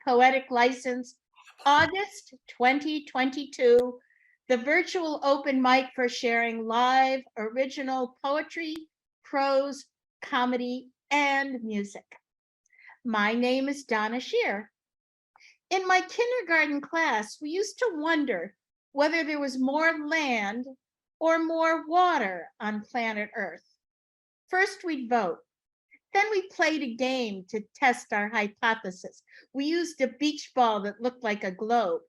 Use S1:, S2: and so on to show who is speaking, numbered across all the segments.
S1: Poetic License, August 2022, the virtual open mic for sharing live original poetry, prose, comedy, and music. My name is Donna Shear. In my kindergarten class, we used to wonder whether there was more land or more water on planet Earth. First, we'd vote. Then we played a game to test our hypothesis. We used a beach ball that looked like a globe.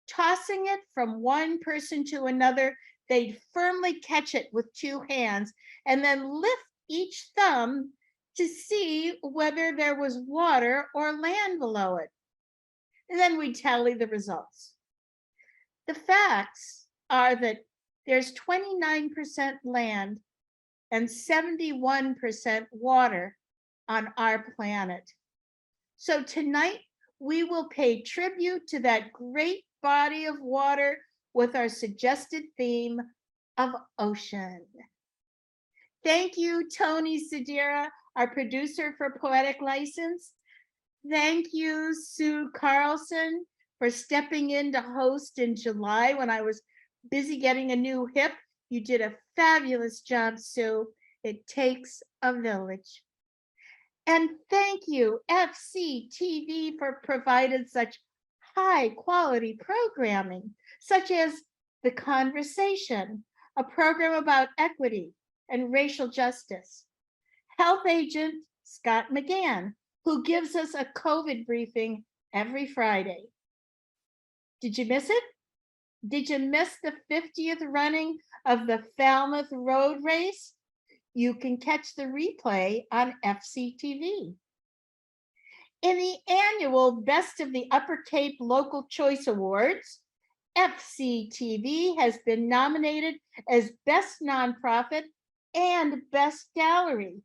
S1: Tossing it from one person to another, they'd firmly catch it with two hands and then lift each thumb to see whether there was water or land below it. And then we'd tally the results. The facts are that there's 29% land and 71% water on our planet. So tonight, we will pay tribute to that great body of water with our suggested theme of ocean. Thank you, Tony Sedera, our producer for Poetic License. Thank you, Sue Carlson, for stepping in to host in July when I was busy getting a new hip. You did a fabulous job, Sue. It takes a village. And thank you, FCTV, for providing such high quality programming, such as The Conversation, a program about equity and racial justice. Health agent Scott McGann, who gives us a COVID briefing every Friday. Did you miss it? Did you miss the 50th running of the Falmouth Road Race? You can catch the replay on FCTV. In the annual Best of the Upper Cape Local Choice Awards, FCTV has been nominated as Best Nonprofit and Best Gallery.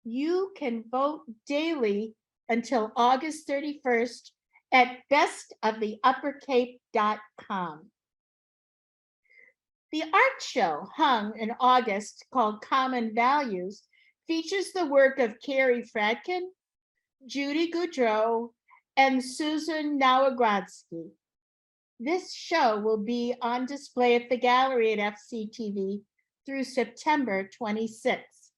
S1: You can vote daily until August 31st at bestoftheuppercape.com. The art show hung in August called Common Values features the work of Carrie Fradkin, Judy Goudreau, and Susan Nowagrodsky. This show will be on display at the gallery at FCTV through September 26th.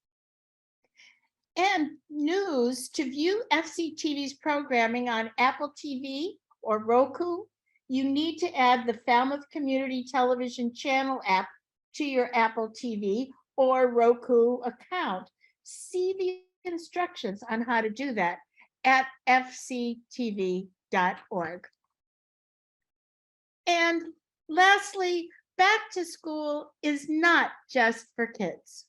S1: And news: to view FCTV's programming on Apple TV or Roku, you need to add the Falmouth Community Television Channel app to your Apple TV or Roku account. See the instructions on how to do that at fctv.org. And lastly, back to school is not just for kids.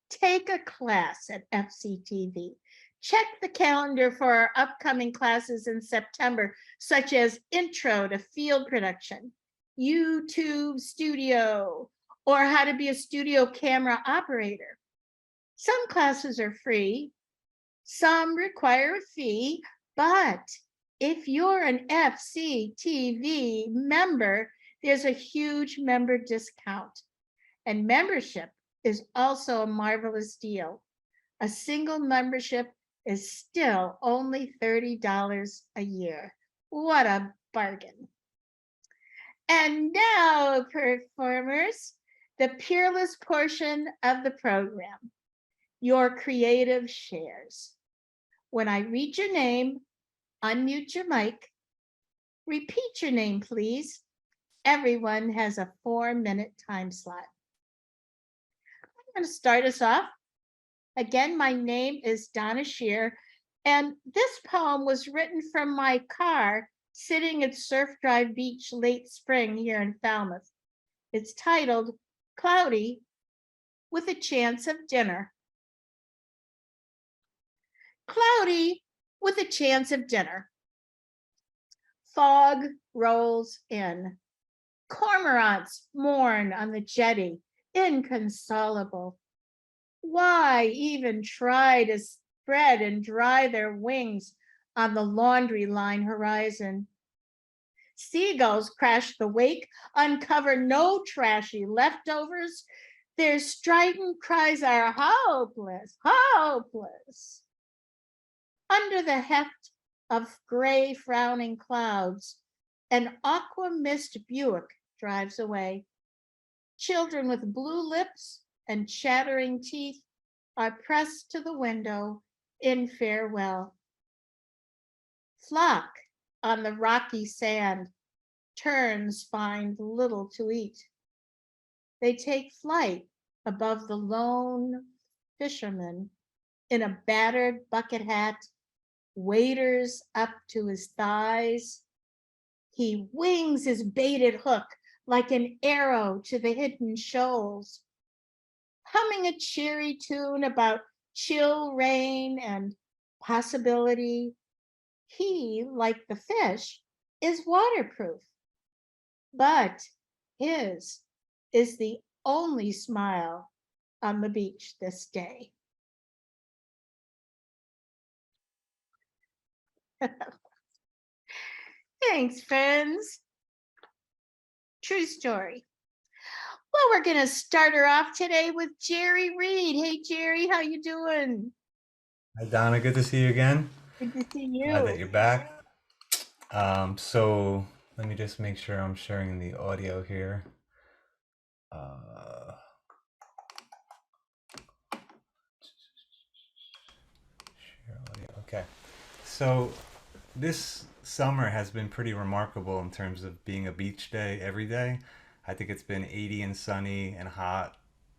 S1: Take a class at FCTV. Check the calendar for our upcoming classes in September, such as Intro to Field Production, YouTube Studio, or how to be a studio camera operator. Some classes are free, some require a fee, but if you're an FCTV member, there's a huge member discount. And membership is also a marvelous deal. A single membership is still only $30 a year. What a bargain. And now, performers, the peerless portion of the program, your creative shares. When I read your name, unmute your mic. Repeat your name, please. Everyone has a 4-minute time slot. I'm going to start us off. Again, my name is Donna Shear, and this poem was written from my car sitting at Surf Drive Beach late spring here in Falmouth. It's titled Cloudy with a Chance of Dinner. Cloudy with a chance of dinner. Fog rolls in. Cormorants mourn on the jetty, inconsolable. Why even try to spread and dry their wings on the laundry line horizon? Seagulls crash the wake, uncover no trashy leftovers. Their strident cries are hopeless, hopeless. Under the heft of gray frowning clouds. An aqua mist Buick drives away. Children with blue lips and chattering teeth are pressed to the window in farewell. Flock on the rocky sand, terns find little to eat. They take flight above the lone fisherman in a battered bucket hat, waders up to his thighs. He wings his baited hook like an arrow to the hidden shoals, humming a cheery tune about chill rain and possibility. He, like the fish, is waterproof, but his is the only smile on the beach this day. Thanks, friends. True story. Well, we're gonna start her off today with Jerry Reed. Hey, Jerry, how you doing?
S2: Hi, Donna. Good to see you again.
S1: Good to see
S2: Glad that
S1: you.
S2: you're back. So let me just make sure I'm sharing the audio here. Share audio. Okay. So this summer has been pretty remarkable in terms of being a beach day every day. I think it's been 80 and sunny and hot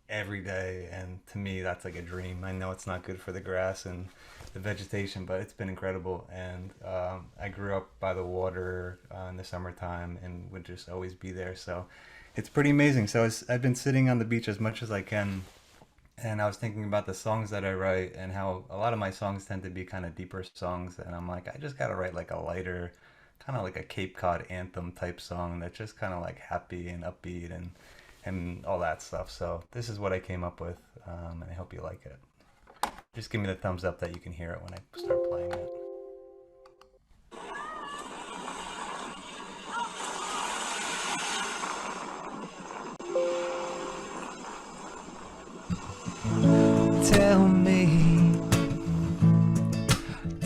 S2: every day, and to me, that's like a dream. I know it's not good for the grass and the vegetation, but it's been incredible. And I grew up by the water in the summertime and would just always be there. So it's pretty amazing. So I've been sitting on the beach as much as I can, and I was thinking about the songs that I write and how a lot of my songs tend to be kind of deeper songs. And I'm like, I just gotta write like a lighter, kind of like a Cape Cod anthem type song that's just kind of like happy and upbeat and all that stuff. So this is what I came up with, and I hope you like it. Just give me the thumbs up that you can hear it when I start playing it.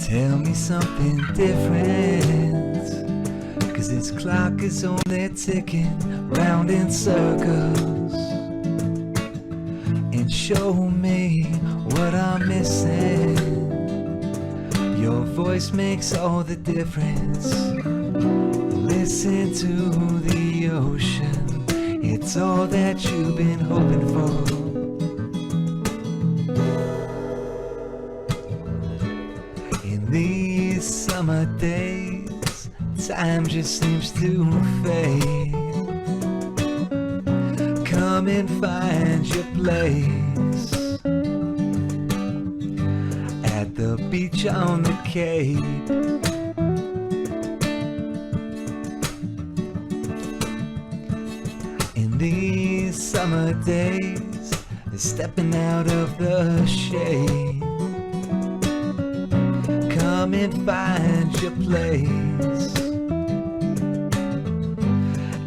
S2: Tell me something different, 'cause this clock is only ticking round in circles. And show me what I'm missing. Your voice makes all the difference. Listen to the ocean, it's all that you've been hoping for. In these summer days, time just seems to fade. Come and find your place at the beach on the Cape. In these summer days, stepping out of the shade. Come and find your place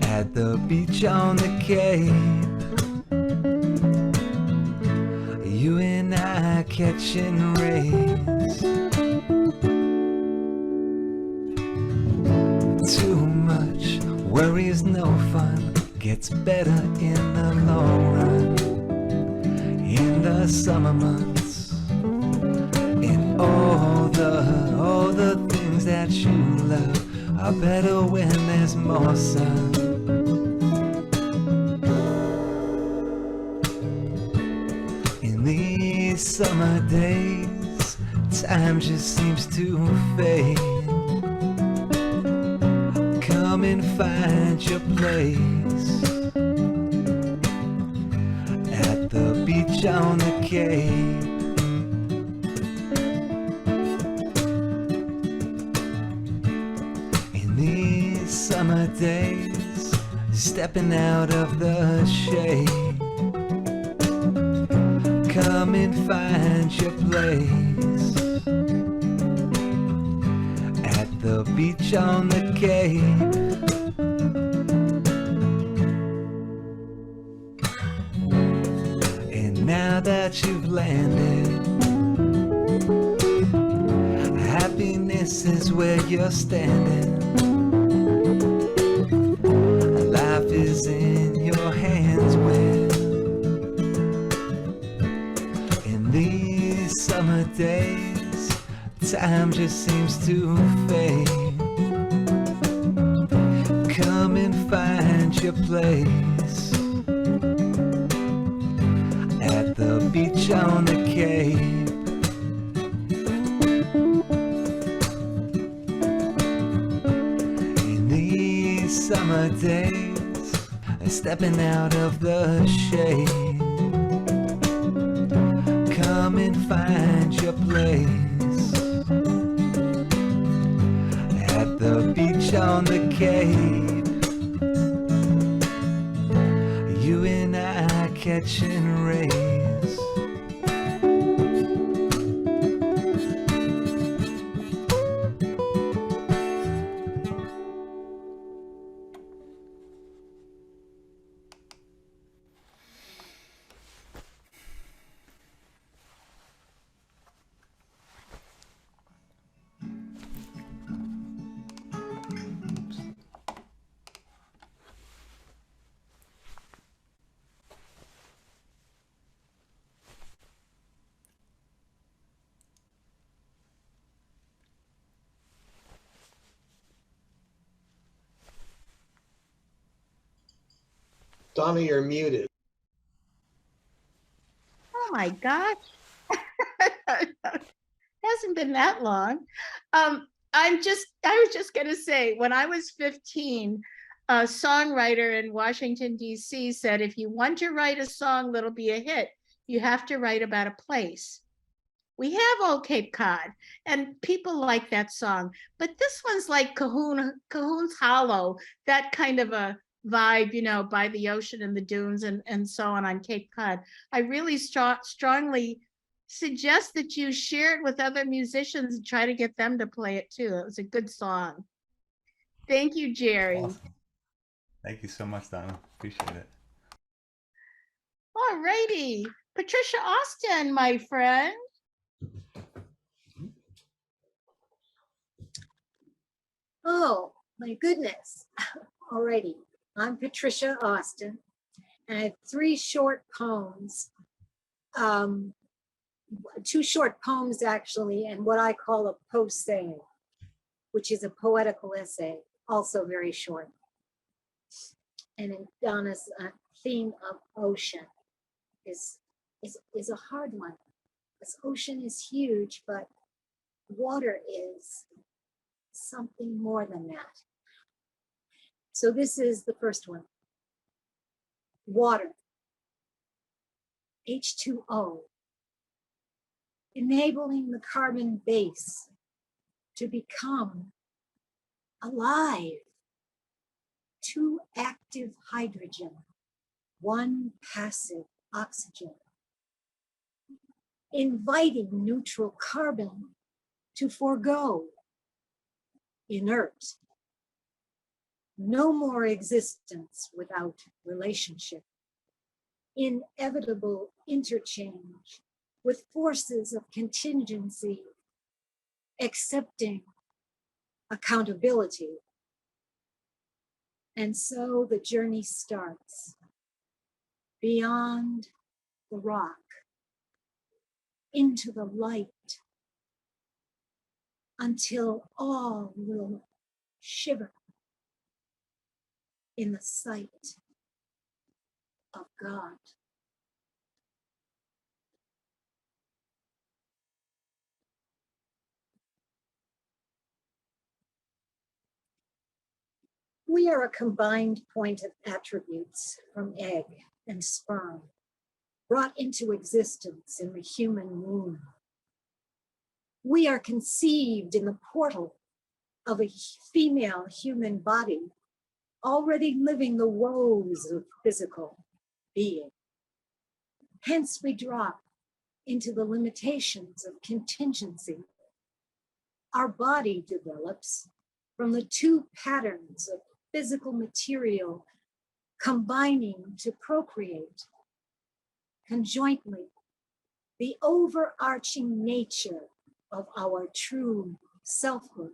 S2: at the beach on the Cape. You and I catching rays. Too much worry is no fun. Gets better in the long run. In the summer months, and all the things that you love are better when there's more sun. In these summer days, time just seems to fade. Come and find your place at the beach on the Cape. In these summer days, stepping out of the shade. Come and find your place at the beach on the Cape. And now that you've landed,
S3: happiness is where you're standing. Life is in your hands when in these summer days time just seems to fade. Come and find your place at the beach on the Cape. In these summer days, stepping out of the shade, come and find your place at the beach on the Cape. You and I catching rays.
S4: Donna, you're muted.
S1: Oh my gosh. Hasn't been that long. I was just gonna say, when I was 15, a songwriter in Washington, D.C. said, if you want to write a song that'll be a hit, you have to write about a place. We have Old Cape Cod, and people like that song, but this one's like Cahoon's Hollow, that kind of a vibe, you know, by the ocean and the dunes and so on Cape Cod. I really strongly suggest that you share it with other musicians and try to get them to play it too. It was a good song. Thank you, Jerry.
S2: Awesome. Thank you so much, Donna. Appreciate it.
S1: All righty. Patricia Austin, my friend.
S5: Oh, my goodness. Alrighty. I'm Patricia Austin, and I have 3 short poems. 2 short poems, actually, and what I call a posé, which is a poetical essay, also very short. And in Donna's theme of ocean is a hard one. This ocean is huge, but water is something more than that. So this is the first one. Water, H2O, enabling the carbon base to become alive. 2 active hydrogen, 1 passive oxygen, inviting neutral carbon to forego, inert. No more existence without relationship. Inevitable interchange with forces of contingency, accepting accountability. And so the journey starts beyond the rock, into the light, until all will shiver in the sight of God. We are a combined point of attributes from egg and sperm, brought into existence in the human womb. We are conceived in the portal of a female human body, already living the woes of physical being. Hence we drop into the limitations of contingency. Our body develops from the 2 patterns of physical material combining to procreate. Conjointly, the overarching nature of our true selfhood,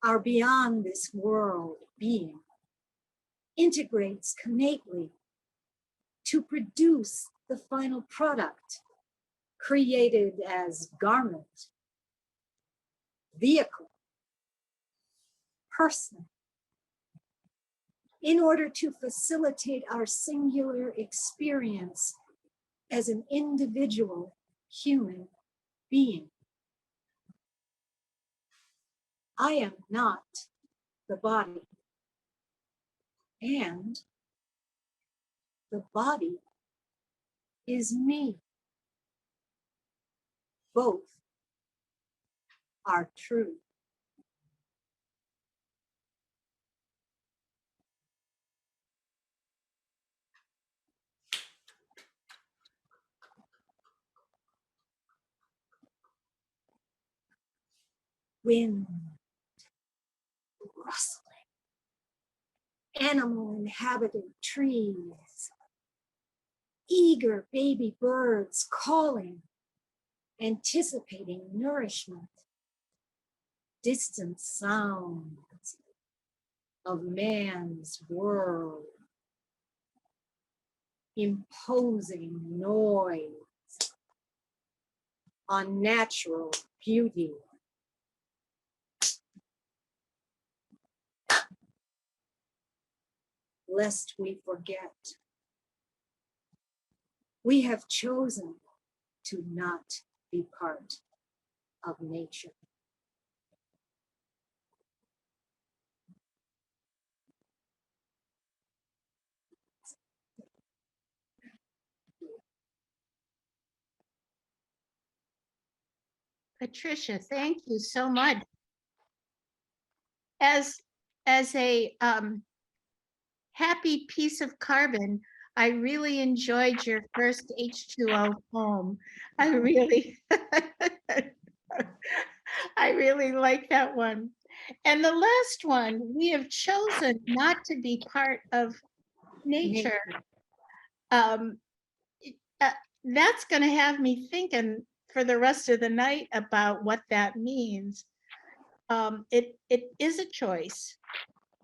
S5: our beyond this world being, integrates connately to produce the final product created as garment, vehicle, person, in order to facilitate our singular experience as an individual human being. I am not the body, and the body is me. Both are true. Wind, rustling, animal inhabited trees, eager baby birds calling, anticipating nourishment, distant sounds of man's world, imposing noise on natural beauty. Lest we forget, we have chosen to not be part of nature.
S1: Patricia, thank you so much. As a happy piece of carbon, I really enjoyed your first H2O poem. I really, I really like that one. And the last one, we have chosen not to be part of nature. Um, that's going to have me thinking for the rest of the night about what that means. It is a choice,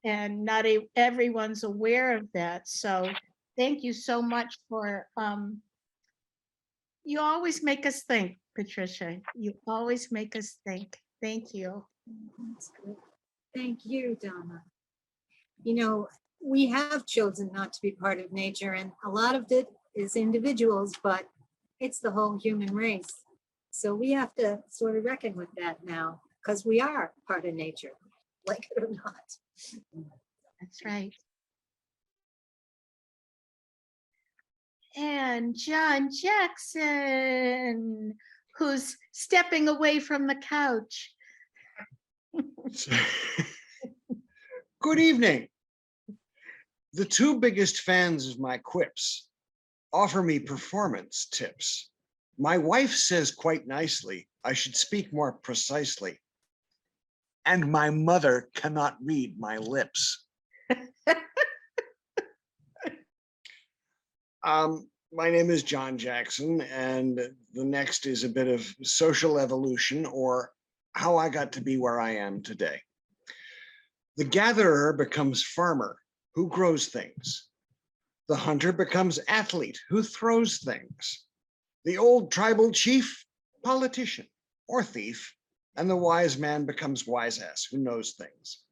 S1: and not everyone's aware of that. So thank you so much for, you always make us think, Patricia. You always make us think. Thank you.
S5: That's good. Thank you, Donna. You know, we have chosen not to be part of nature, and a lot of it is individuals, but it's the whole human race. So we have to sort of reckon with that now, because we are part of nature, like it or not.
S1: That's right. And John Jackson, who's stepping away from the couch.
S4: Good evening. The two biggest fans of my quips offer me performance tips. My wife says quite nicely, I should speak more precisely. And my mother cannot read my lips. My name is John Jackson, and the next is a bit of social evolution, or how I got to be where I am today. The gatherer becomes farmer, who grows things. The hunter becomes athlete, who throws things. The old tribal chief, politician or thief, and the wise man becomes wise ass, who knows things.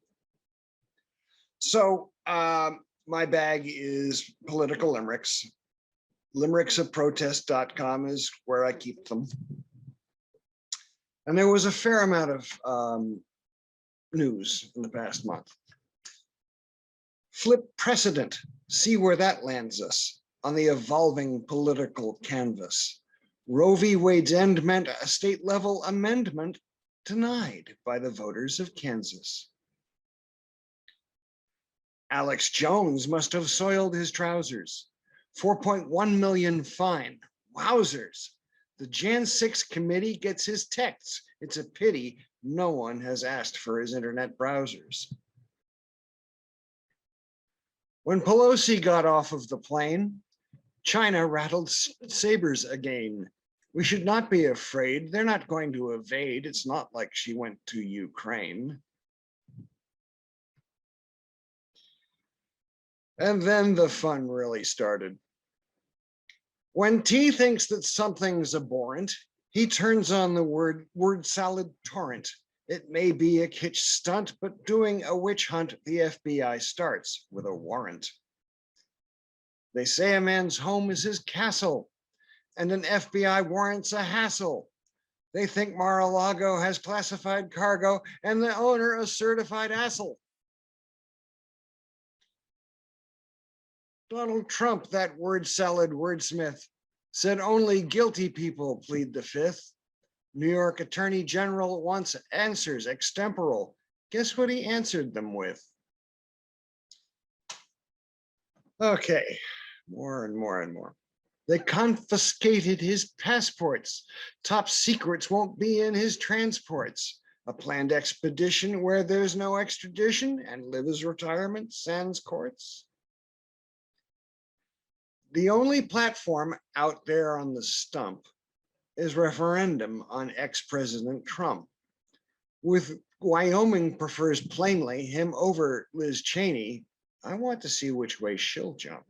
S4: So my bag is political limericks. Limericksofprotest.com is where I keep them. And there was a fair amount of news in the past month. Flip precedent, see where that lands us on the evolving political canvas. Roe v. Wade's end meant a state level amendment denied by the voters of Kansas. Alex Jones must have soiled his trousers. 4.1 million fine. Wowzers. The Jan 6 committee gets his texts. It's a pity no one has asked for his internet browsers. When Pelosi got off of the plane, China rattled sabers again. We should not be afraid. They're not going to evade. It's not like she went to Ukraine. And then the fun really started. When T thinks that something's abhorrent, he turns on the word salad torrent. It may be a kitsch stunt, but doing a witch hunt, the FBI starts with a warrant. They say a man's home is his castle, and an FBI warrant's a hassle. They think Mar-a-Lago has classified cargo, and the owner a certified asshole. Donald Trump, that word salad wordsmith, said only guilty people plead the fifth. New York Attorney General wants answers extemporal. Guess what he answered them with? Okay, more and more and more. They confiscated his passports. Top secrets won't be in his transports. A planned expedition where there's no extradition and live as retirement sans courts. The only platform out there on the stump is referendum on ex-President Trump. With Wyoming prefers plainly him over Liz Cheney, I want to see which way she'll jump.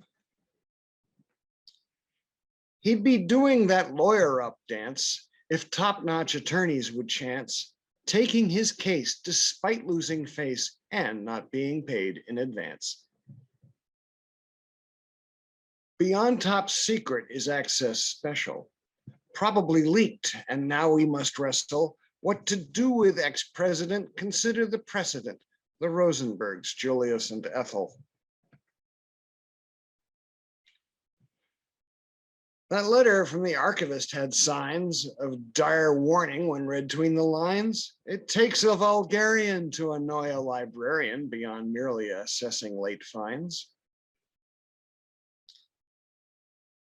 S4: He'd be doing that lawyer up dance if top-notch attorneys would chance taking his case despite losing face and not being paid in advance. Beyond top secret is access special, probably leaked, and now we must wrestle what to do with ex-president. Consider the precedent, the Rosenbergs, Julius and Ethel. That letter from the archivist had signs of dire warning when read between the lines. It takes a vulgarian to annoy a librarian beyond merely assessing late fines.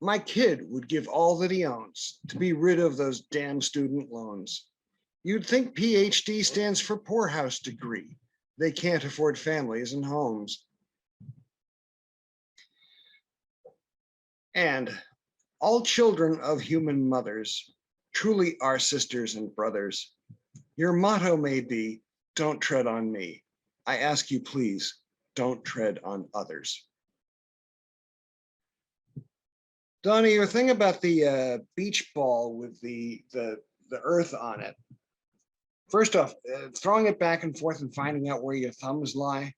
S4: My kid would give all that he owns to be rid of those damn student loans. You'd think PhD stands for poorhouse degree. They can't afford families and homes. And all children of human mothers truly are sisters and brothers. Your motto may be, don't tread on me. I ask you, please, don't tread on others. Donnie, your thing about the beach ball with the earth on it. First off, throwing it back and forth and finding out where your thumbs lie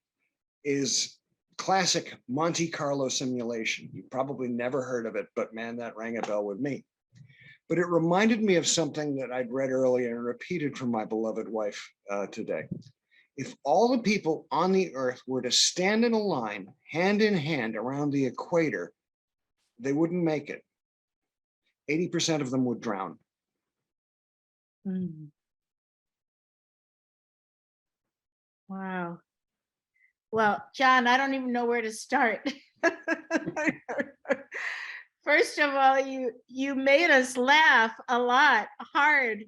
S4: is classic Monte Carlo simulation. You probably never heard of it, but man, that rang a bell with me. But it reminded me of something that I'd read earlier and repeated from my beloved wife today. If all the people on the earth were to stand in a line, hand in hand around the equator, they wouldn't make it. 80% of them would drown.
S1: Mm. Wow. Well, John, I don't even know where to start. First of all, you made us laugh a lot, hard,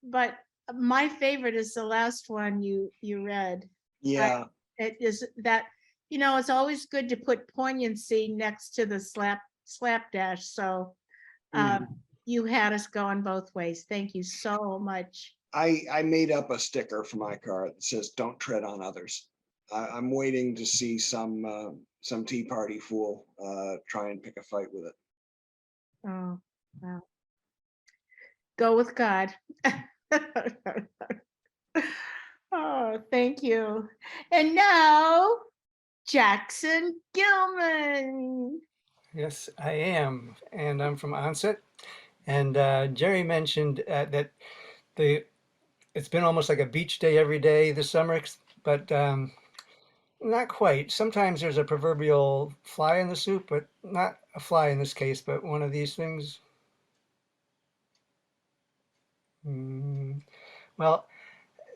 S1: but my favorite is the last one you read.
S4: Yeah.
S1: It is that, it's always good to put poignancy next to the slapdash. So you had us going both ways. Thank you so much.
S4: I made up a sticker for my car that says, don't tread on others. I'm waiting to see some Tea Party fool try and pick a fight with it.
S1: Oh, wow. Go with God. Oh, thank you. And now, Jackson Gilman.
S6: Yes, I am, and I'm from Onset. And Jerry mentioned that it's been almost like a beach day every day this summer, but not quite. Sometimes there's a proverbial fly in the soup, but not a fly in this case, but one of these things. Well,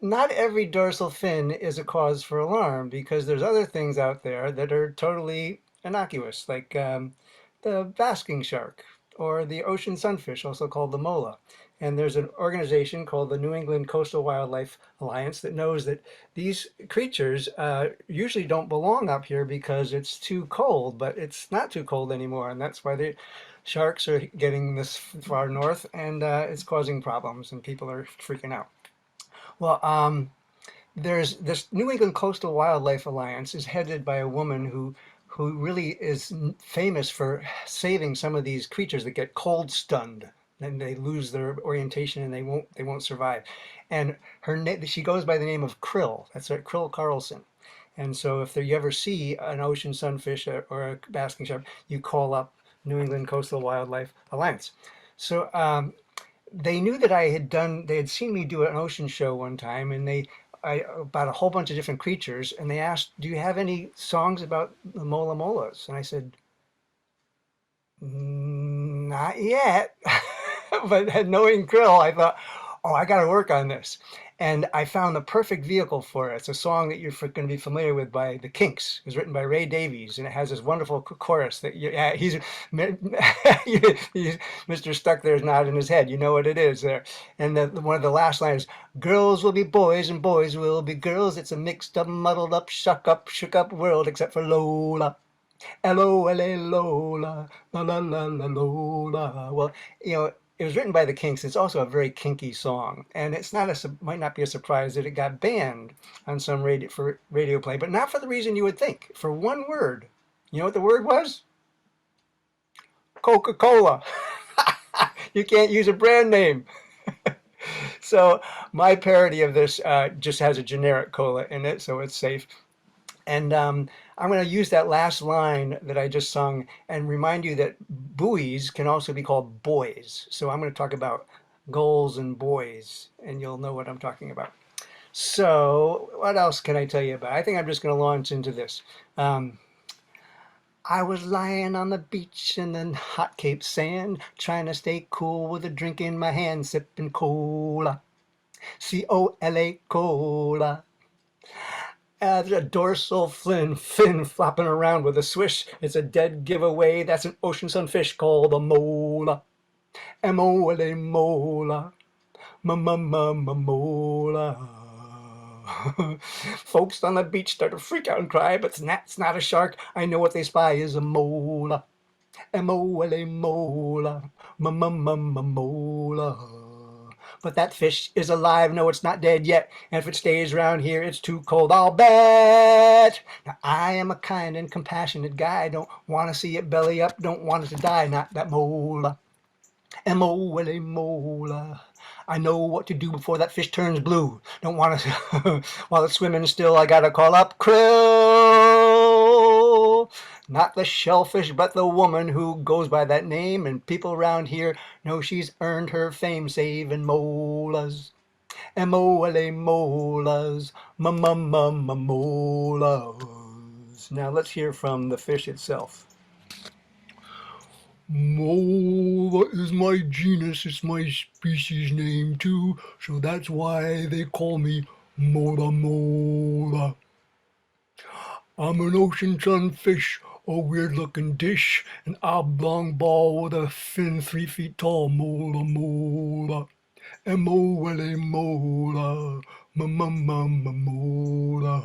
S6: not every dorsal fin is a cause for alarm because there's other things out there that are totally innocuous, like the basking shark or the ocean sunfish, also called the mola. And there's an organization called the New England Coastal Wildlife Alliance that knows that these creatures usually don't belong up here because it's too cold, but it's not too cold anymore. And that's why the sharks are getting this far north, and it's causing problems, and people are freaking out. Well, there's this New England Coastal Wildlife Alliance is headed by a woman who really is famous for saving some of these creatures that get cold stunned and they lose their orientation and they won't survive. And she goes by the name of Krill. That's right, Krill Carlson. And so if you ever see an ocean sunfish or a basking shark, you call up New England Coastal Wildlife Alliance. So they knew that they had seen me do an ocean show one time, and about a whole bunch of different creatures, and they asked, do you have any songs about the mola molas? And I said, not yet. But knowing Krill, I thought, oh, I got to work on this. And I found the perfect vehicle for it. It's a song that you're going to be familiar with by the Kinks. It was written by Ray Davies, and it has this wonderful chorus that he's Mr. Stuck there's nodding his head. You know what it is there. And one of the last lines, girls will be boys and boys will be girls. It's a mixed up, muddled up, shook up world except for Lola. L-O-L-A Lola, la la la la Lola. Well, it was written by the Kinks. It's also a very kinky song, and it's might not be a surprise that it got banned on some radio play, but not for the reason you would think. For one word, you know what the word was? Coca-Cola. You can't use a brand name. So my parody of this just has a generic cola in it, so it's safe. And I'm going to use that last line that I just sung and remind you that buoys can also be called boys. So I'm going to talk about gulls and boys, and you'll know what I'm talking about. So what else can I tell you about? I think I'm just going to launch into this. I was lying on the beach in the hot Cape sand, trying to stay cool with a drink in my hand, sipping cola. C-O-L-A, cola. There's a dorsal fin flopping around with a swish. It's a dead giveaway. That's an ocean sunfish called a mola. M-O-L-A, mola. Mola. Folks on the beach start to freak out and cry, but it's not a shark. I know what they spy is a mola. M-O-L-A, mola. Mola. But that fish is alive. No, it's not dead yet. And if it stays around here, it's too cold, I'll bet. Now, I am a kind and compassionate guy. I don't want to see it belly up. Don't want it to die. Not that mola. M-O-L-A, mola. I know what to do before that fish turns blue. Don't want to, while it's swimming still, I gotta call up Krill. Not the shellfish, but the woman who goes by that name. And people around here know she's earned her fame saving molas. M-O-L-A, molas. Molas. Now let's hear from the fish itself. Mola is my genus, it's my species name too, so that's why they call me Mola Mola. I'm an ocean sunfish, a weird looking dish, an oblong ball with a fin 3 feet tall, Mola Mola. M-O-L-A, mola, mola.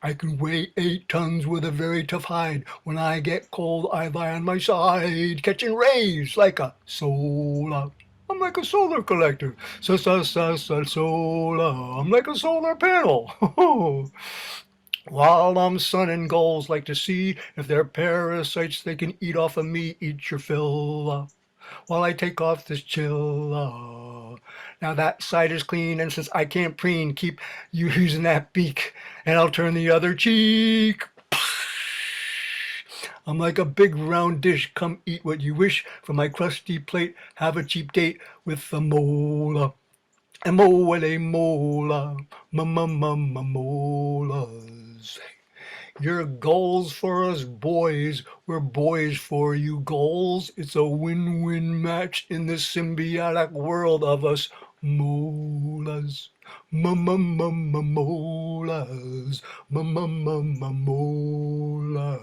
S6: I can weigh 8 tons with a very tough hide. When I get cold, I lie on my side, catching rays like a solar. I'm like a solar collector. Solar. I'm like a solar panel. While I'm sunning, gulls like to see if they're parasites they can eat off of me. Eat your fill. While I take off this chill. Now that side is clean, and since I can't preen, keep you using that beak, and I'll turn the other cheek. I'm like a big round dish, come eat what you wish from my crusty plate, have a cheap date with the mola. M-O-L-A, mola, molas. You're gulls for us boys, we're boys for you gulls. It's a win-win match in this symbiotic world of us molas. Molas. Molas.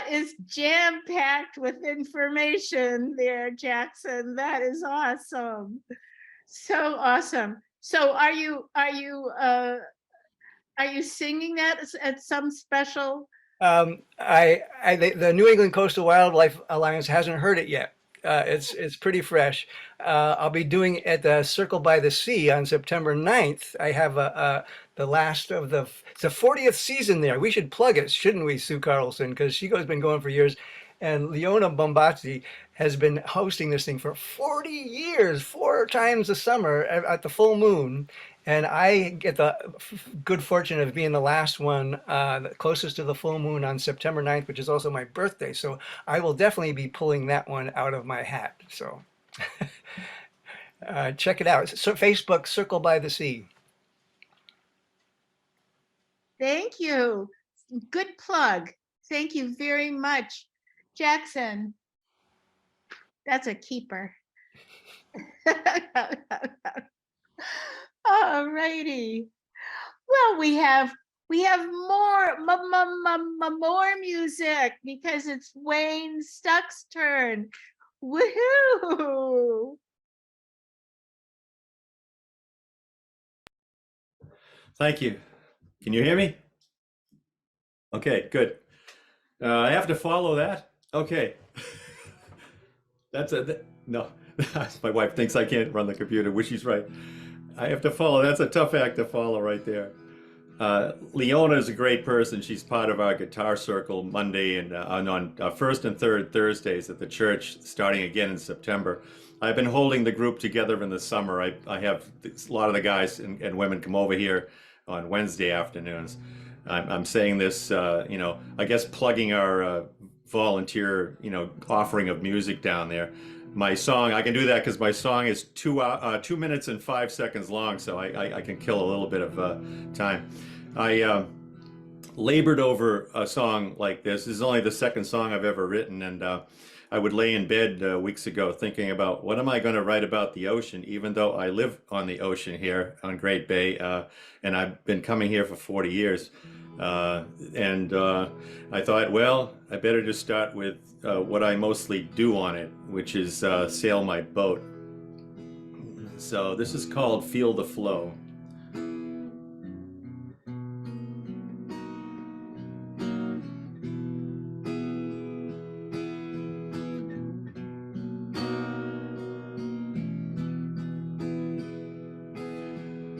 S1: That is jam-packed with information there, Jackson. That is awesome. So awesome. So are you singing that at some special?
S6: The New England Coastal Wildlife Alliance hasn't heard it yet. It's pretty fresh. I'll be doing it at the Circle by the Sea on September 9th. I have the last of it's the 40th season there. We should plug it, shouldn't we, Sue Carlson? Because has been going for years. And Leona Bombazzi has been hosting this thing for 40 years, 4 times a summer at the full moon. And I get the good fortune of being the last one, closest to the full moon on September 9th, which is also my birthday. So I will definitely be pulling that one out of my hat. So check it out. So Facebook, Circle by the Sea.
S1: Thank you. Good plug. Thank you very much, Jackson. That's a keeper. All righty. Well, we have more music because it's Wayne Stuck's turn. Woohoo!
S7: Thank you. Can you hear me? Okay, good. I have to follow that? Okay. No, my wife thinks I can't run the computer, which she's right. I have to follow. That's a tough act to follow right there. Leona is a great person. She's part of our guitar circle Monday and on first and third Thursdays at the church, starting again in September. I've been holding the group together in the summer. I have a lot of the guys and women come over here on Wednesday afternoons. I'm saying this, I guess plugging our volunteer, offering of music down there. My song, I can do that because my song is 2 minutes and 5 seconds long, so I can kill a little bit of time. I labored over a song like this. This is only the second song I've ever written, and I would lay in bed weeks ago thinking about what am I going to write about the ocean, even though I live on the ocean here on Great Bay, and I've been coming here for 40 years. I thought, well, I better just start with what I mostly do on it, which is sail my boat. So this is called Feel the Flow.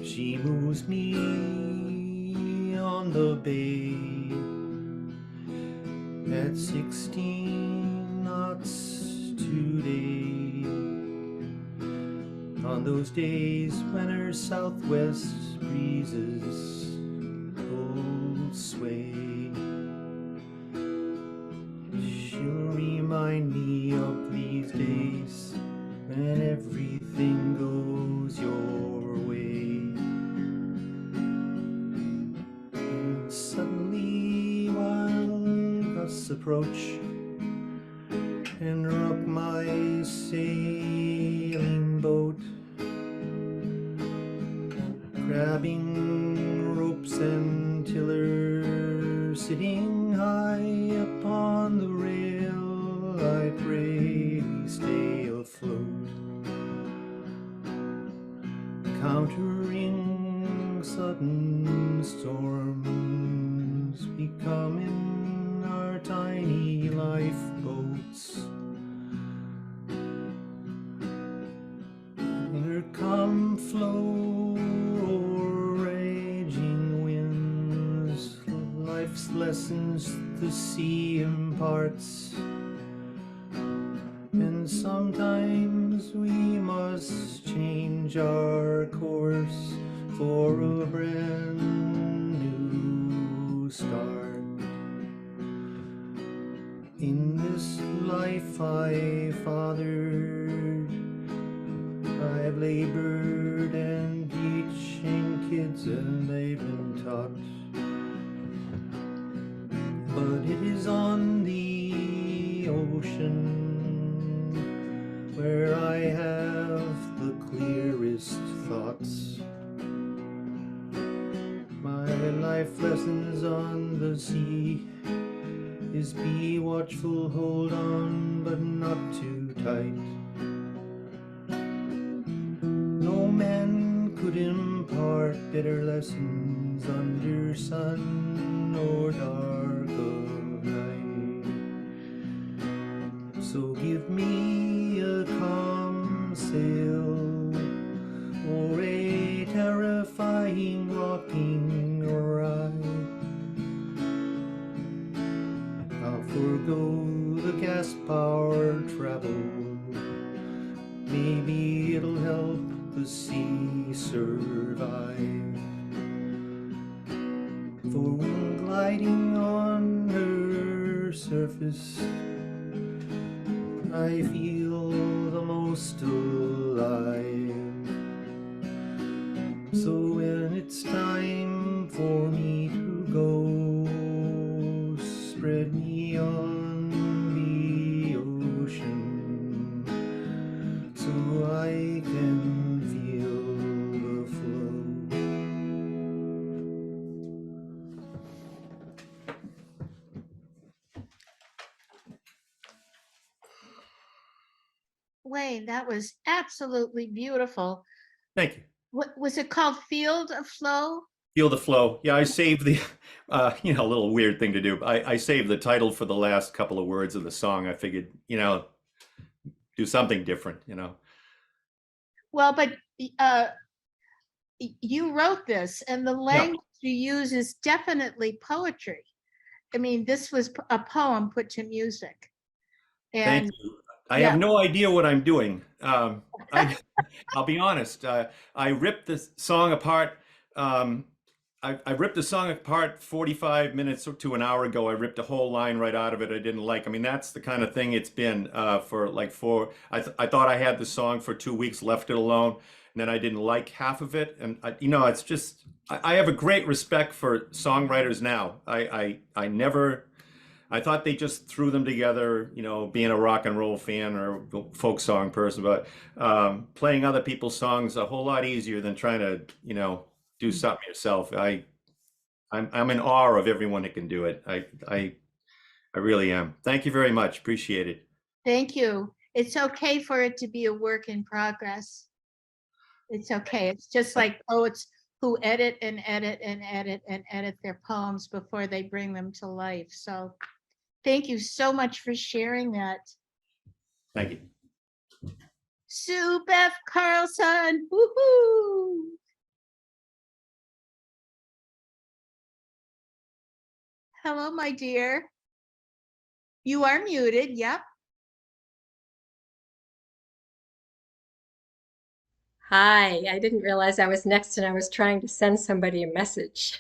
S7: She moves me on the bay at 16 knots today. On those days when her southwest breezes hold sway, she'll remind me of these days when everything goes your way. And suddenly, while gusts approach and rock my sailing boat, grabbing ropes and tiller, sitting high upon the rail, I pray we stay afloat, countering sudden storms, becoming our tiny lifeboats. Here come flow raging winds, life's lessons the sea imparts, and sometimes we must change our course for a brand new start. In this life I fathered, I've labored and teaching kids, and they've been taught. But it is on the ocean where I have the clearest thoughts. My life lessons on the sea is be watchful, hold on, but not too tight. No man could impart better lessons under sun or dark of night. So give me a calm sail, or a terrifying rocking ride. I'll forgo the gas-powered travel. Maybe it'll help the sea survive. For when gliding on her surface, I feel the most alive. So when it's time for me to go, spread me on the ocean, so I can feel the flow.
S1: Wayne, that was absolutely beautiful.
S7: Thank you.
S1: What was it called? Field of Flow?
S7: Feel the flow. Yeah, I saved the, a little weird thing to do. I saved the title for the last couple of words of the song. I figured, do something different.
S1: Well, but you wrote this, and the
S7: Yeah.
S1: language you use is definitely poetry. I mean, this was a poem put to music.
S7: Thank
S1: And
S7: you. I
S1: yeah.
S7: have no idea what I'm doing. I'll be honest. I ripped the song apart. I ripped the song apart 45 minutes to an hour ago. I ripped a whole line right out of it I didn't like. I mean, that's the kind of thing it's been for like I thought I had the song for 2 weeks, left it alone, and then I didn't like half of it. And it's just I have a great respect for songwriters now. I never. I thought they just threw them together, being a rock and roll fan or a folk song person, but playing other people's songs a whole lot easier than trying to, do something yourself. I'm in awe of everyone that can do it. I really am. Thank you very much. Appreciate it.
S1: Thank you. It's okay for it to be a work in progress. It's okay. It's just like poets who edit and edit and edit and edit their poems before they bring them to life. So thank you so much for sharing that.
S7: Thank you.
S1: Sue Beth Carlson. Woohoo! Hello, my dear. You are muted. Yep.
S8: Hi, I didn't realize I was next and I was trying to send somebody a message.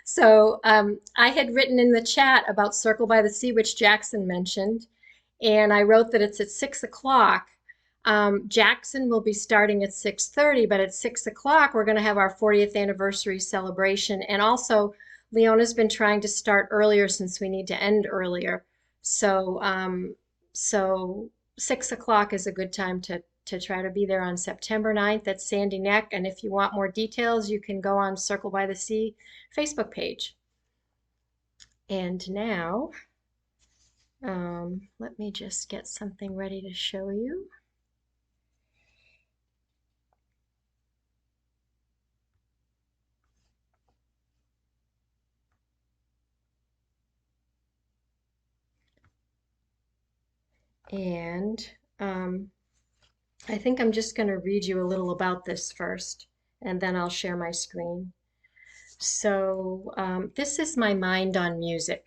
S8: So I had written in the chat about Circle by the Sea, which Jackson mentioned, and I wrote that it's at 6 o'clock. Jackson will be starting at 6:30, but at 6 o'clock we're going to have our 40th anniversary celebration. And also, Leona's been trying to start earlier since we need to end earlier. So 6 o'clock is a good time to try to be there on September 9th at Sandy Neck. And if you want more details, you can go on Circle by the Sea Facebook page. And now, let me just get something ready to show you. And I think I'm just going to read you a little about this first, and then I'll share my screen. So this is my mind on music.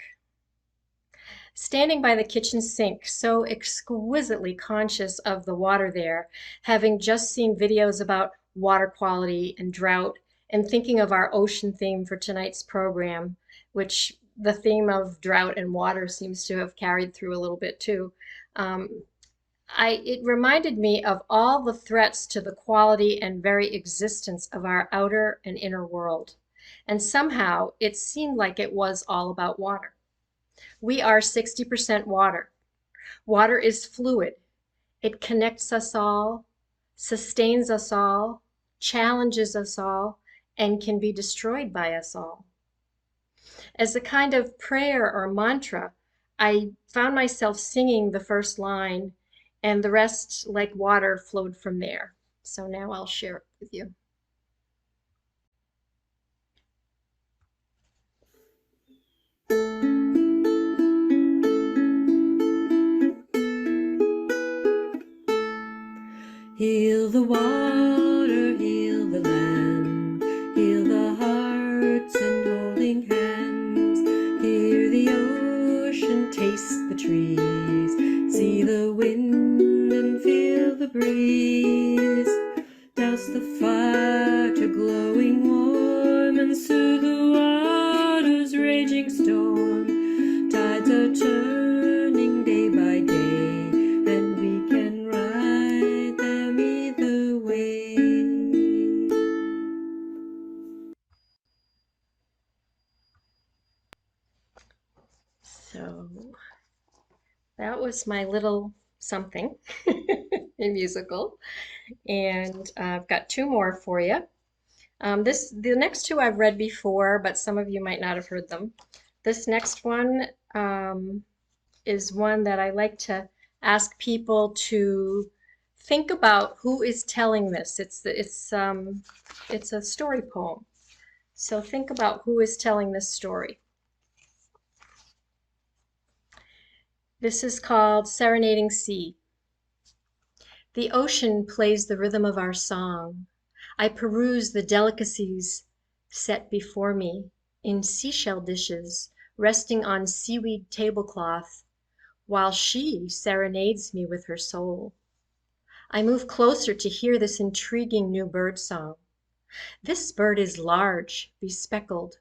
S8: Standing by the kitchen sink, so exquisitely conscious of the water there, having just seen videos about water quality and drought, and thinking of our ocean theme for tonight's program, which the theme of drought and water seems to have carried through a little bit too. It reminded me of all the threats to the quality and very existence of our outer and inner world. And somehow it seemed like it was all about water. We are 60% water. Water is fluid. It connects us all, sustains us all, challenges us all, and can be destroyed by us all. As a kind of prayer or mantra, I found myself singing the first line, and the rest, like water, flowed from there. So now I'll share it with you.
S9: Heal the water, heal the land, heal the hearts and holding hands. Hear the ocean, taste the trees, see the wind and feel the breeze. Douse the fire to glowing warm and soothe the water's raging storm. Tides are turning day by day, and we can ride them either way.
S8: So that was my little something in musical. And I've got two more for you. The next two I've read before, but some of you might not have heard them. This next one is one that I like to ask people to think about who is telling this. It's a story poem. So think about who is telling this story. This is called Serenading Sea. The ocean plays the rhythm of our song. I peruse the delicacies set before me in seashell dishes, resting on seaweed tablecloth, while she serenades me with her soul. I move closer to hear this intriguing new bird song. This bird is large, bespeckled,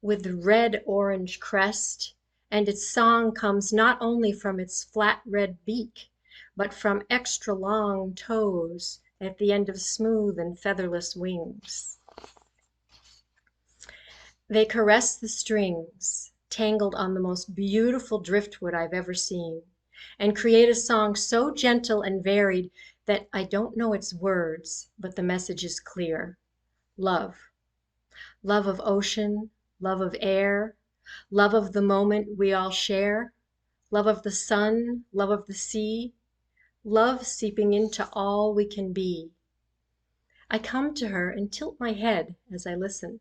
S8: with red-orange crest, and its song comes not only from its flat red beak, but from extra long toes at the end of smooth and featherless wings. They caress the strings, tangled on the most beautiful driftwood I've ever seen, and create a song so gentle and varied that I don't know its words, but the message is clear. Love. Love of ocean, love of air, love of the moment we all share, love of the sun, love of the sea, love seeping into all we can be. I come to her and tilt my head as I listen,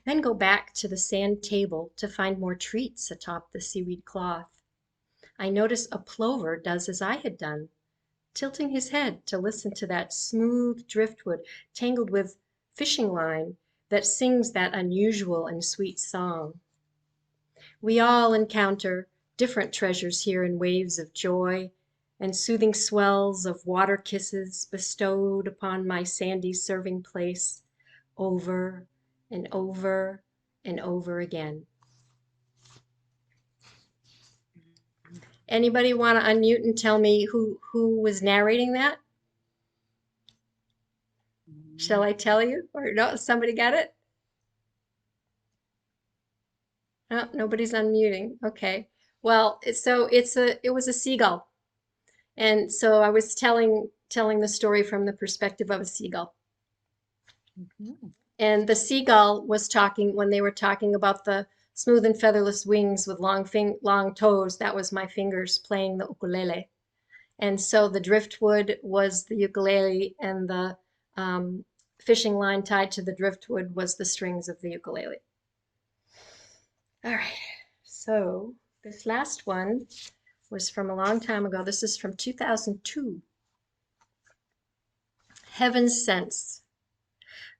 S8: then go back to the sand table to find more treats atop the seaweed cloth. I notice a plover does as I had done, tilting his head to listen to that smooth driftwood tangled with fishing line that sings that unusual and sweet song. We all encounter different treasures here in waves of joy and soothing swells of water kisses bestowed upon my sandy serving place over and over and over again. Anybody want to unmute and tell me who was narrating that? Shall I tell you? Or no, somebody got it? Oh, nobody's unmuting. Okay. Well, it was a seagull. And so I was telling the story from the perspective of a seagull. And the seagull was talking when they were talking about the smooth and featherless wings with long toes. That was my fingers playing the ukulele. And so the driftwood was the ukulele, and the fishing line tied to the driftwood was the strings of the ukulele. All right. So this last one was from a long time ago. This is from 2002. Heaven's Sense.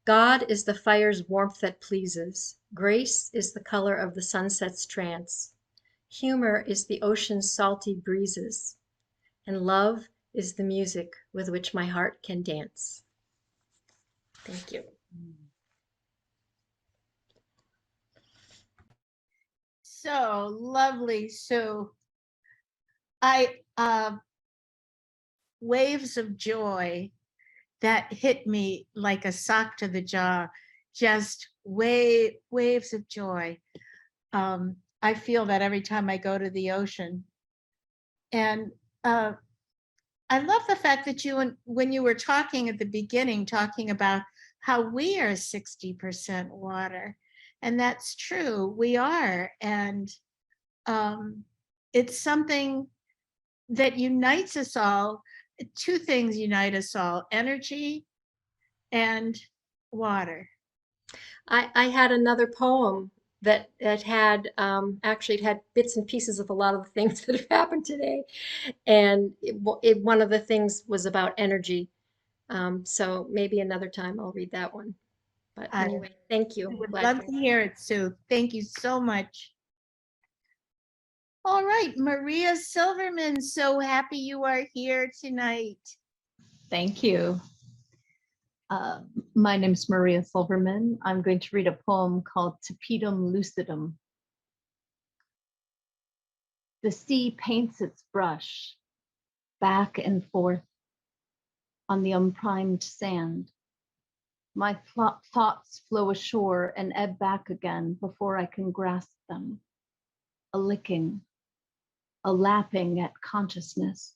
S8: God is the fire's warmth that pleases. Grace is the color of the sunset's trance. Humor is the ocean's salty breezes. And love is the music with which my heart can dance. Thank you.
S1: So lovely, Sue. Waves of joy that hit me like a sock to the jaw, just waves of joy. I feel that every time I go to the ocean. And I love the fact that when you were talking at the beginning, talking about how we are 60% water. And that's true, we are. And it's something that unites us all. Two things unite us all: energy and water.
S8: I had another poem that had actually it had bits and pieces of a lot of the things that have happened today, and one of the things was about energy. So maybe another time I'll read that one. But
S1: I
S8: anyway, thank you.
S1: would
S8: Glad
S1: love
S8: you.
S1: to hear it, Sue. Thank you so much. All right, Maria Silverman, so happy you are here tonight.
S10: Thank you. My name is Maria Silverman. I'm going to read a poem called Tapetum Lucidum. The sea paints its brush back and forth on the unprimed sand. My thoughts flow ashore and ebb back again before I can grasp them. A licking, a lapping at consciousness.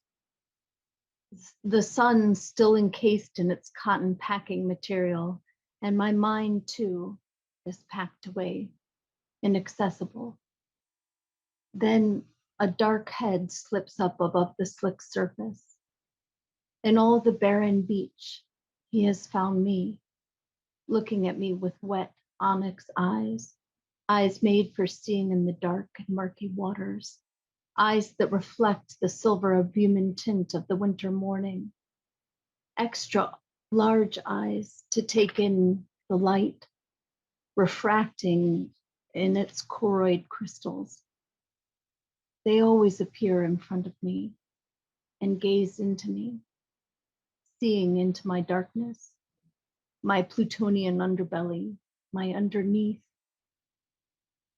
S10: The sun still encased in its cotton packing material, and my mind too is packed away, inaccessible. Then a dark head slips up above the slick surface. In all the barren beach, he has found me, looking at me with wet onyx eyes, eyes made for seeing in the dark and murky waters, eyes that reflect the silver albumin tint of the winter morning, extra large eyes to take in the light, refracting in its choroid crystals. They always appear in front of me and gaze into me, seeing into my darkness, my plutonian underbelly, my underneath,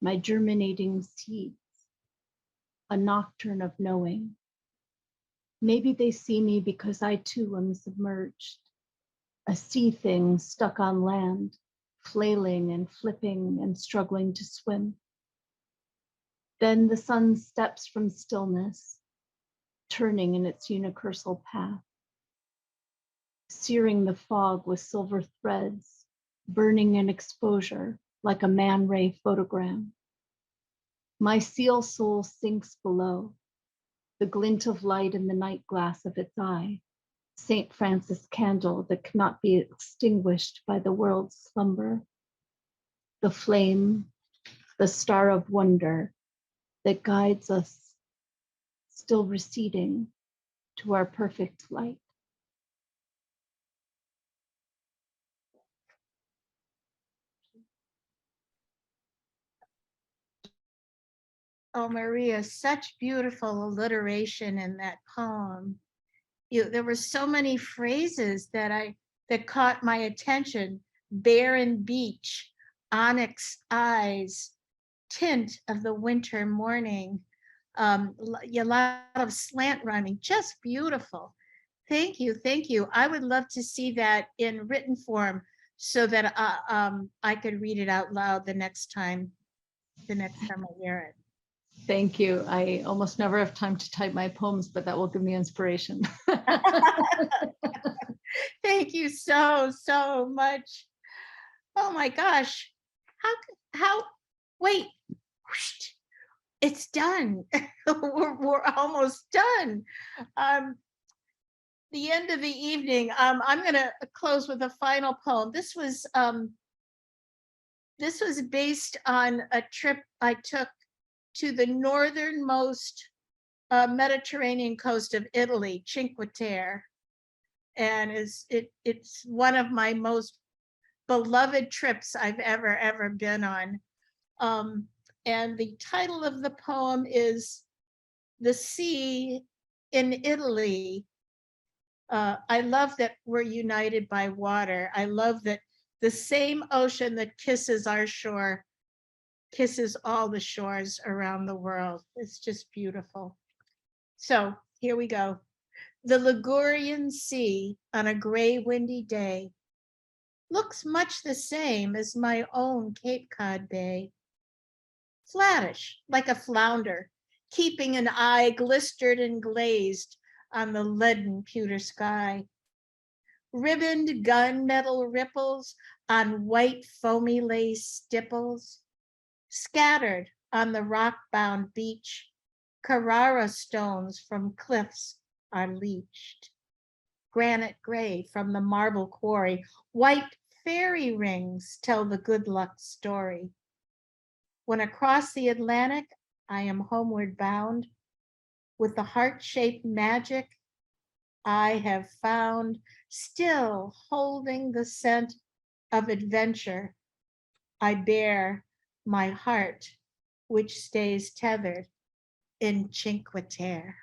S10: my germinating seeds, a nocturne of knowing. Maybe they see me because I too am submerged, a sea thing stuck on land, flailing and flipping and struggling to swim. Then the sun steps from stillness, turning in its unicursal path, searing the fog with silver threads, burning in exposure like a Man Ray photogram. My seal soul sinks below, the glint of light in the night glass of its eye, St. Francis candle that cannot be extinguished by the world's slumber. The flame, the star of wonder that guides us, still receding to our perfect light.
S1: Oh, Maria, such beautiful alliteration in that poem. There were so many phrases that caught my attention. Barren beach, onyx eyes, tint of the winter morning, a lot of slant rhyming, just beautiful. Thank you, thank you. I would love to see that in written form so that I could read it out loud the next time I hear it.
S10: Thank you. I almost never have time to type my poems, but that will give me inspiration.
S1: Thank you so much. Oh my gosh. How, wait, it's done. we're almost done. The end of the evening. I'm gonna close with a final poem. This was based on a trip I took to the northernmost Mediterranean coast of Italy, Cinque Terre, and it's one of my most beloved trips I've ever been on. And the title of the poem is "The Sea in Italy." I love that we're united by water. I love that the same ocean that kisses our shore kisses all the shores around the world. It's just beautiful. So here we go. The Ligurian Sea on a gray, windy day looks much the same as my own Cape Cod Bay. Flattish, like a flounder, keeping an eye glistered and glazed on the leaden pewter sky. Ribboned gunmetal ripples on white foamy lace stipples, scattered on the rock-bound beach, Carrara stones from cliffs are leached. Granite gray from the marble quarry, white fairy rings tell the good luck story. When across the Atlantic, I am homeward bound, with the heart-shaped magic I have found, still holding the scent of adventure, I bear my heart, which stays tethered in Cinque Terre.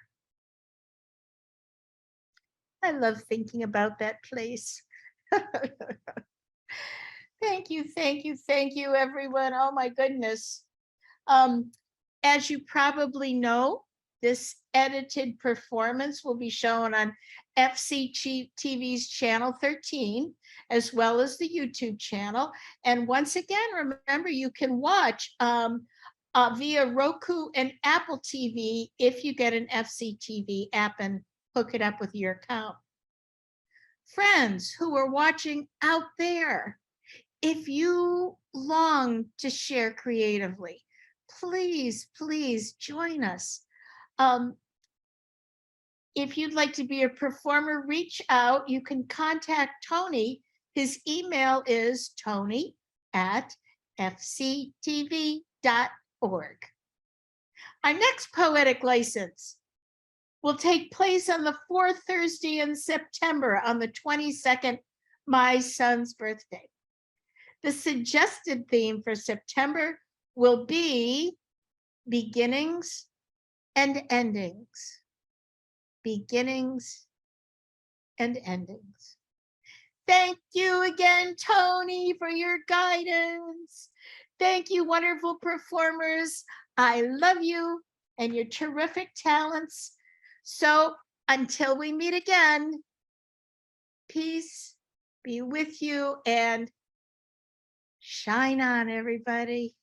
S1: I love thinking about that place. Thank you, thank you, thank you, everyone. Oh my goodness. As you probably know, this edited performance will be shown on FCTV's channel 13, as well as the YouTube channel. And once again, remember, you can watch via Roku and Apple TV if you get an FCTV app and hook it up with your account. Friends who are watching out there, if you long to share creatively, please, please join us. If you'd like to be a performer, reach out. You can contact Tony. His email is tony@fctv.org. Our next poetic license will take place on the fourth Thursday in September, on the 22nd, my son's birthday. The suggested theme for September will be beginnings and endings. Beginnings and endings. Thank you again, Tony, for your guidance. Thank you, wonderful performers. I love you and your terrific talents. So until we meet again, peace be with you and shine on, everybody.